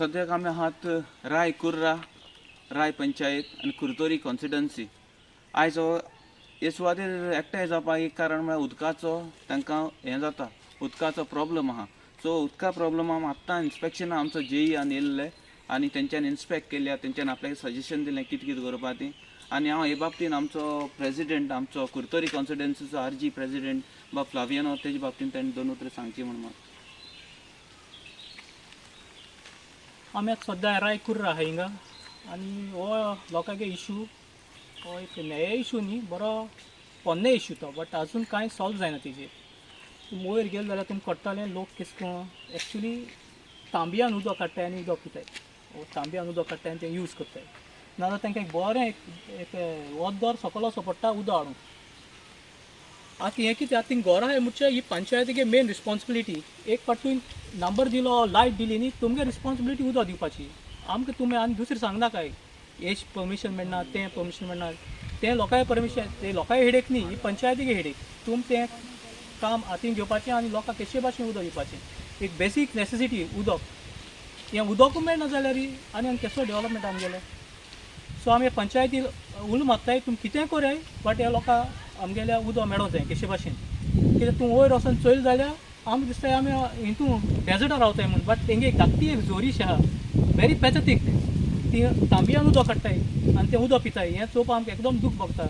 सद्याक आमी आहात राय कुर्रा राय पंचायत आनी कुर्तोरी कॉन्स्टिट्युएन्सी. आयज हे सुवातेर एकठांय जावपाक एक कारण म्हळ्यार उदकाचो तांकां हें जाता, उदकाचो प्रॉब्लम आहा. सो उदका प्रॉब्लम आतां इन्स्पेक्शना आमचो जेईआन येयल्ले आनी तेंच्यानी इन्स्पेक्ट केल्या, तेंच्यानी आपल्याक सजेशन दिलें कितें कितें करपा तें. आनी हांव हे बाबतीन आमचो प्रेसिडेंट, आमचो कुर्तोरी कॉन्स्टिट्युएन्सीचो आरजी प्रेसिडेंट बाब फ्लावियानो, तेजे बाबतीन ताणें 2 उतरां सांगची म्हणून म्हाका. आमी आतां सद्या राय कुर्रा आहा हिंगा आनी हो लोकांगे इशू हो एक नये इशू न्ही, बरो पोन्ने इशू तो, बट आजून कांय सॉल्व जायना तेजेर. तुमी वयर गेले जाल्यार तुमकां कळटलें लोक किस एक्चुली तांबयान उदक काडटाय आनी उदक पिताय. तांबयान उदक काडटाय आनी तें यूज करताय. नाजाल्यार तांकां एक बरें एक वोद्दोर सकयल वचो पडटा उदक हाडूंक. आतां हें कितें आतां थिंगा घरा आहाय म्हणचे ही पंचायतीगे मेन रिस्पॉन्सिबिलिटी. एक फावटी नंबर दिलो, लायट दिली न्ही, तुमगे रिस्पॉन्सिबिलिटी उदक दिवपाची. आमकां तुमी आनी दुसरें सांगना काय हें परमिशन मेळना, तें परमिशन मेळना. तें लोकांय परमिशन, तें लोकांय हेडेक न्ही, ही पंचायतीगे हेडेक. तुमी तें काम हातीन घेवपाचें आनी लोकांक केशे भाशेन उदक दिवपाचें. एक बेसीक नेसेसिटी उदक. हें उदकूय मेळना जाल्यार आनी केसो डेवलपमेंट आमगेलें. सो आमी पंचायती उलो मागताय तुमी कितेंय कोराय, बट ह्या लोकांक आमगेल्या उदक मेळोंक जाय केशे भाशेन. कित्याक तूं वयर वचोन चोयल जाल्यार आमकां दिसता आमी हितून डेजर्टार रावताय म्हणून. बट तेंगे एक धाकटी एक जोरीश आहा, व्हेरी पॅथेटीक. ती तांबयान उदक काडटाय आनी तें उदक पिताय. हें चोवपाक आमकां एकदम दूख भोगता.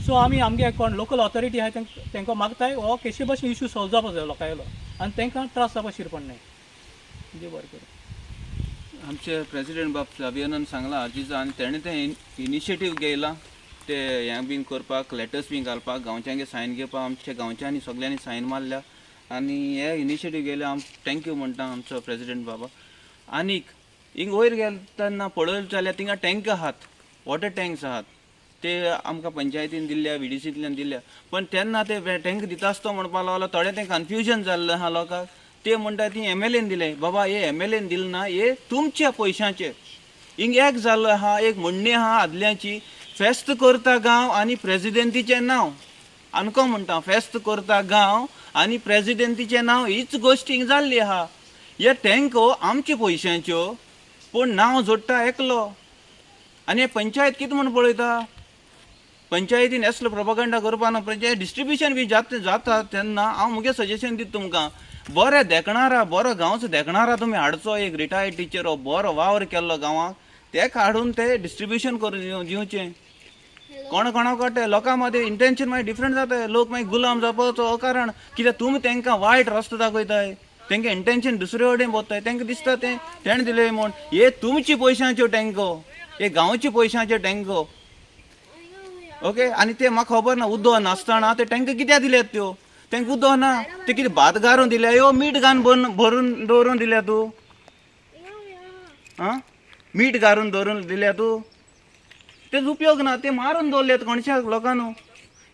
सो आमी आमगे कोण लोकल ऑथॉरिटी आहाय तांकां मागताय हो केशे भाशेन इशू सॉल्व जावपाक जाय लोकांयलो आनी तांकां त्रास जावपाक शिरपडनाय. देव बरें करूं. आमचे प्रेसिडेंट बाब फ्लावियानोन सांगला आरजीचा आनी तेणें तें इनिशिएटीव घेयला ते हें बीन करपाक, लेटर्स बीन घालपाक, गांवच्यांगे सायन घेवपाक. आमच्या गांवच्यांनी सगळ्यांनी सायन मारल्या आनी हे इनिशिएटीव घेयले. हांव थँक्यू म्हणटा आमचो प्रेसिडेंट बाबा. आनीक हिंग वयर गेले तेन्ना पळयलें जाल्यार थिंगा टँक आहात, वॉटर टँक्स आहात. ते आमकां पंचायतीन दिल्ल्या, VDCंतल्यान दिल्ल्या. पण तेन्ना ते टँक दिता आसतो म्हणपाक लागलो, थोडें तें कन्फ्युजन जाल्लें आहा लोकांक. ते म्हणटा ती MLAन दिलें. बाबा हे MLAन दिलें ना, हे तुमच्या पयशांचे. हिंग एक जाल्लो आहा, एक म्हणणी आहा आदल्याची, फेस्त करता गांव आनी प्रेसिडेंटीचें नांव. आनको म्हणटा फेस्त करता गांव आनी प्रेसिडेंटीचें नांव, हीच गोश्ट हिंग जाल्ली आहा. हे टँको आमच्या पयशांच्यो, पूण नांव जोडटा एकलो. आनी हे पंचायत कितें म्हूण पळयता, पंचायतीन असलो प्रोपागंडा करपा ना. पंचायत डिस्ट्रिब्युशन बी जाता तेन्ना हांव मुगे सजेशन दिता तुमकां, बरें देखणारा, बरो गांवचो देखणारा तुमी हाडचो. एक रिटायर्ड टिचर हो बरो वावर केल्लो गांवांक, तेका हाडून ते डिस्ट्रिब्युशन करून दिवचें. कोणाक कळटा लोकां मदें इंटेन्शन मागीर डिफरंट जाता. लोक मागीर गुलाम जावपाचो अकारण. कित्याक तुमी तांकां वायट रस्तो दाखयताय, तांकां इंटेन्शन दुसरे कडेन वताय. तांकां दिसता तें तेणें दिलें म्हूण. हे तुमची पयशांच्यो टँको, हे गांवच्या पयशांच्यो टँको. ओके. आनी ते म्हाका खबर ना उदक नासतना ते टँको कित्याक दिल्यात त्यो. तांकां उदक ना, ते कितें भात घालून दिल्या, यो मीठ घालून भरून दवरून दिल्या तूं. आं मीठ घालून दवरून दिल्या तूं. तेच उपयोग ना, ते मारून दवरल्यात कोणशाक लोकांनू.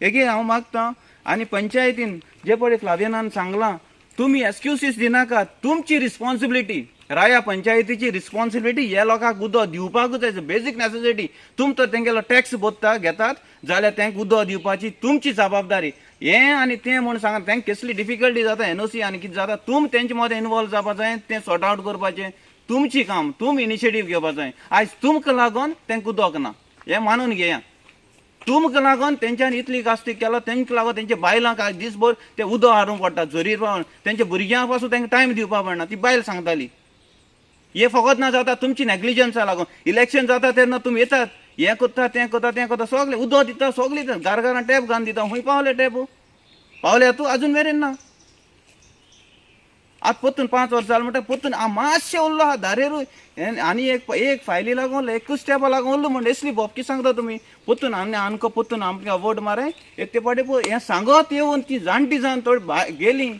हेगे हांव मागतां. आनी पंचायतीन जे पळय फ्लावियानान सांगलां, तुमी एक्सक्युजीस दिनाकात. तुमची रिस्पॉन्सिबिलिटी, राया पंचायतीची रिस्पॉन्सिबिलिटी हे लोकांक उदक दिवपाकूच जाय. Basic necessity. तुमी तर तेंगेलो टॅक्स घेतात जाल्यार तांकां उदक दिवपाची तुमची जबाबदारी. हें आनी तें म्हूण सांगात. तांकां कसली डिफिकल्टी जाता, NOC आनी कितें जाता, तुमी तेंचे मदें इनवॉल्व जावपा जाय. तें सॉर्ट आवट करपाचें तुमची काम. तुमी इनिशिएटीव घेवपा जाय. आयज तुमकां लागून तांकां उदक ना, हें मानून घेया. तुमकां लागून तेंच्यांनी इतली कास्ती केलो, तेंकां लागून तेंच्या बायलांक आज दिसभर ते उदक हाडूंक पडटा झरीर पावन. तेंच्या भुरग्यांक पासून तांकां टायम दिवपा पडना. ती बायल सांगताली. हे फकत ना जाता तुमची नेग्लिजन्सा लागून. इलेक्शन जाता तेन्ना तुमी येतात, हें करता तें करता तें करता, सगळें उदक दिता, सगळीं घरान टॅप घालून दिता. खंय पावले टॅप, पावल्या तूं अजून मेरेन ना. आतां परतून 5 वर्सां जालें म्हणटा परतून मातशें उरलो आहा धारेरूय. आनी एक फायली लागून एकूच टॅपा लागून उरलो म्हण असली भोपकी सांगता तुमी. परतून आमको परतून आमकां वोट माराय. एक ते पाटी हें सांगत येवन ती जाणटी जावन थोडी गेली,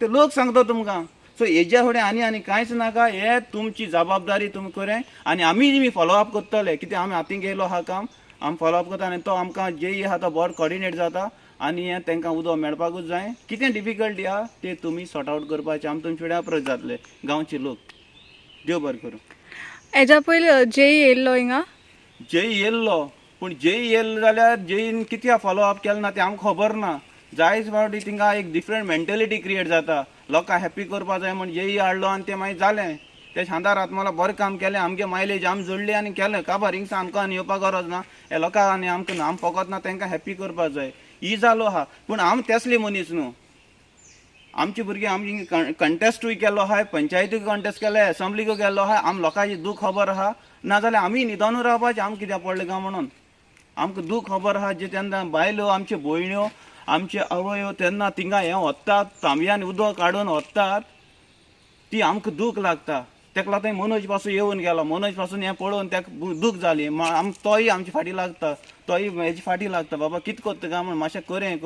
ते लोक सांगता तुमकां. सो हेज्या फुडें आनी कांयच नाका. हे तुमची जबाबदारी तुमी करें आनी आमी फॉलोअप करतले. कित्याक आमी हातीन घेयलो आहा काम, आमी फॉलोअप करता आनी तो आमकां जेई आहा तो बरो कॉर्डिनेट जाता. आनी हें तांकां उदक मेळपाकूच जाय. कितें डिफिकल्टी आहा ते तुमी सॉर्ट आवट करपाचें. आमी तुमचे फुडें अप्रोच जातले गांवचे लोक. देव बरें करूं. हेज्या पयलीं जेई येयल्लो हिंगा, जेई येयल्लो, पूण जेई येयल्लो जाल्यार जेईन कित्याक फॉलोअप केलें ना तें आमकां खबर ना. जायच फावटी थिंगा एक डिफरंट मेंटेलिटी क्रिएट जाता. लोकांक हॅप्पी करपा जाय म्हण जेई हाडलो आनी तें मागीर जालें. ते शांतार आत्माला बरें काम केलें आमगे मायलेज आमी जोडली आनी केलें काबार हिंगसा आमकां आनी येवपाक गरज ना हे लोकांक आनी आमकां आम फकत ना तांकां हॅप्पी करपाक जाय ही जालो आहा पूण आमी तेसले मनीस न्हू आमचे भुरगे आमचे कंटेस्टूय केल्लो आहाय पंचायतीक कंटेस्ट केले असेंब्लीक गेल्लो आहाय आम लोकांची दूख खबर आहा नाजाल्यार आमी न्हिदोनू रावपाचें आमकां कित्याक पडलें काय म्हणून आमकां दूख खबर आहा जे तेन्ना बायलो आमच्यो भयण्यो आमचे आवयो तेन्ना तिंगा हें वतात तांबयान उदक काडून वतात ती आमकां दूख लागता तेका लागून मनोज पासून येवन गेलो मनोज पासून हें पळोवन तेका दूख जाली तोय आमचे फाटी लागता तोय हेजी फाटी लागता बाबा कितें कोत्ता काय म्हण मातशें करें